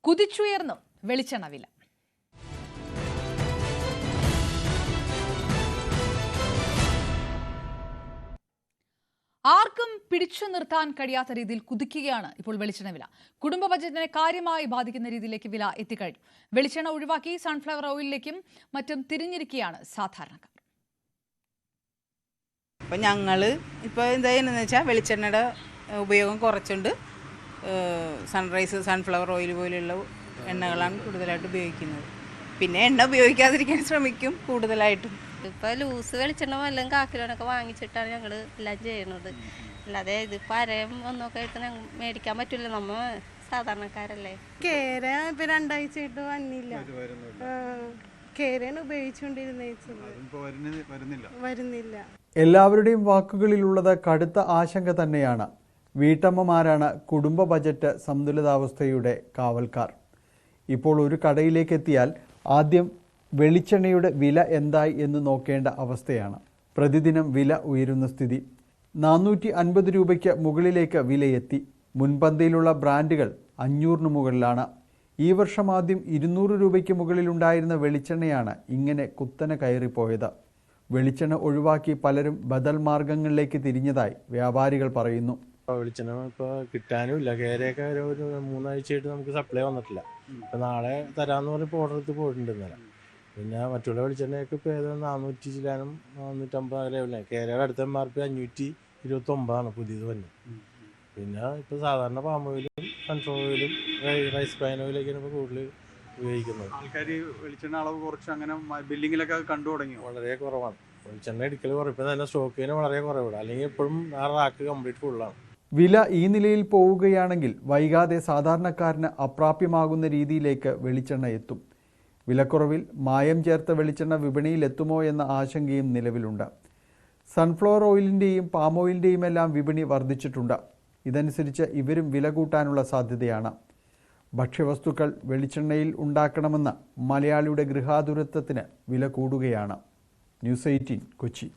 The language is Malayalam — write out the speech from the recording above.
കുതിച്ചുയർന്നു വെളിച്ചെണ്ണ വില. ആർക്കും പിടിച്ചു നിർത്താൻ കഴിയാത്ത രീതിയിൽ കുതിക്കുകയാണ് ഇപ്പോൾ വെളിച്ചെണ്ണ വില. കുടുംബ ബജറ്റിനെ കാര്യമായി ബാധിക്കുന്ന രീതിയിലേക്ക് വില എത്തിക്കഴിഞ്ഞു. വെളിച്ചെണ്ണ ഒഴിവാക്കി സൺഫ്ലവർ ഓയിലിലേക്കും മറ്റും തിരിഞ്ഞിരിക്കുകയാണ് സാധാരണക്കാർ. അപ്പം ഞങ്ങൾ ഇപ്പോൾ എന്താ ചെയ്യുന്നതെന്ന് വെച്ചാൽ വെളിച്ചെണ്ണയുടെ ഉപയോഗം കുറച്ചുകൊണ്ട് സൺറൈസ് സൺഫ്ലവർ ഓയിൽ പോലെയുള്ള എണ്ണകളാണ് കൂടുതലായിട്ട് ഉപയോഗിക്കുന്നത്. പിന്നെ എണ്ണ ഉപയോഗിക്കാതിരിക്കാൻ ശ്രമിക്കും കൂടുതലായിട്ടും. ഇപ്പോൾ ലൂസ് വെളിച്ചെണ്ണ വല്ലതും കാക്കിലോനൊക്കെ വാങ്ങിച്ചിട്ടാണ് ഞങ്ങൾ എല്ലാം ചെയ്യുന്നത്. അല്ലാതെ ഇതിപ്പോൾ അരയും ഒന്നൊക്കെ ആയിട്ട് ഞങ്ങൾ മേടിക്കാൻ പറ്റില്ല, നമ്മൾ സാധാരണക്കാരല്ലേ. കേര ഇപ്പം 2 ആഴ്ചയായിട്ട് വന്നില്ല. കേരയാണ് വരുന്നില്ല. എല്ലാവരുടെയും വാക്കുകളിലുള്ളത് കടുത്ത ആശങ്ക തന്നെയാണ്. വീട്ടമ്മമാരാണ് കുടുംബ ബജറ്റ് സന്തുലിതാവസ്ഥയുടെ കാവൽക്കാർ. ഇപ്പോൾ ഒരു കടയിലേക്ക് എത്തിയാൽ ആദ്യം വെളിച്ചെണ്ണയുടെ വില എന്തായി എന്ന് നോക്കേണ്ട അവസ്ഥയാണ്. പ്രതിദിനം വില ഉയരുന്ന സ്ഥിതി. 450 രൂപയ്ക്ക് മുകളിലേക്ക് വിലയെത്തി. മുൻപന്തിയിലുള്ള ബ്രാൻഡുകൾ 500 മുകളിലാണ്. ഈ വർഷം ആദ്യം 200 രൂപയ്ക്ക് മുകളിലുണ്ടായിരുന്ന വെളിച്ചെണ്ണയാണ് ഇങ്ങനെ കുത്തനെ കയറിപ്പോയത്. വെളിച്ചെണ്ണ ഒഴിവാക്കി പലരും ബദൽ മാർഗങ്ങളിലേക്ക് തിരിഞ്ഞതായി വ്യാപാരികൾ പറയുന്നു. വെളിച്ചെണ്ണ ഇപ്പോൾ കിട്ടാനും ഇല്ല. കേരയൊക്കെ ഒരു 3 ആഴ്ചയായിട്ട് നമുക്ക് സപ്ലൈ വന്നിട്ടില്ല. ഇപ്പം നാളെ തരാമെന്ന് പറഞ്ഞപ്പോൾ ഓർഡർ എടുത്ത് പോയിട്ടുണ്ട് ഇന്നലെ. പിന്നെ മറ്റുള്ള വെളിച്ചെണ്ണയൊക്കെ ഇപ്പോൾ ഏതാണ്ട് 400 ചില്ലാനും 450 ലെവലാണ്. കേരയുടെ അടുത്ത MRP 529 പുതിയത് തന്നെ. പിന്നെ ഇപ്പോൾ സാധാരണ പാം ഓയിലും സൺഫ്ലവർ ഓയിലും റൈസ് ബ്രാൻ ഓയിലൊക്കെയാണ് ഇപ്പോൾ കൂടുതൽ ഉപയോഗിക്കുന്നത്. ആൾക്കാർ വെളിച്ചെണ്ണ അളവ് കുറച്ച് അങ്ങനെ ബില്ലിങ്ങിലൊക്കെ കണ്ടു തുടങ്ങി. വളരെ കുറവാണ് വെളിച്ചെണ്ണ എടുക്കൽ. ഇപ്പം തന്നെ സ്റ്റോക്കിന് വളരെ കുറവാണ്. അല്ലെങ്കിൽ എപ്പോഴും ആ റാക്ക് കംപ്ലീറ്റ് ഫുള്ളാണ്. വില ഈ നിലയിൽ പോവുകയാണെങ്കിൽ വൈകാതെ സാധാരണക്കാരന് അപ്രാപ്യമാകുന്ന രീതിയിലേക്ക് വെളിച്ചെണ്ണ എത്തും. വിലക്കുറവിൽ മായം ചേർത്ത വെളിച്ചെണ്ണ വിപണിയിൽ എത്തുമോ എന്ന ആശങ്കയും നിലവിലുണ്ട്. സൺഫ്ലവർ ഓയിലിൻ്റെയും പാം ഓയിലിൻ്റെയും എല്ലാം വിപണി വർദ്ധിച്ചിട്ടുണ്ട്. ഇതനുസരിച്ച് ഇവരും വില കൂട്ടാനുള്ള സാധ്യതയാണ്. ഭക്ഷ്യവസ്തുക്കൾ വെളിച്ചെണ്ണയിൽ ഉണ്ടാക്കണമെന്ന മലയാളിയുടെ ഗൃഹാതുരത്വത്തിന് വില കൂടുകയാണ്. ന്യൂസ് 18 കൊച്ചി.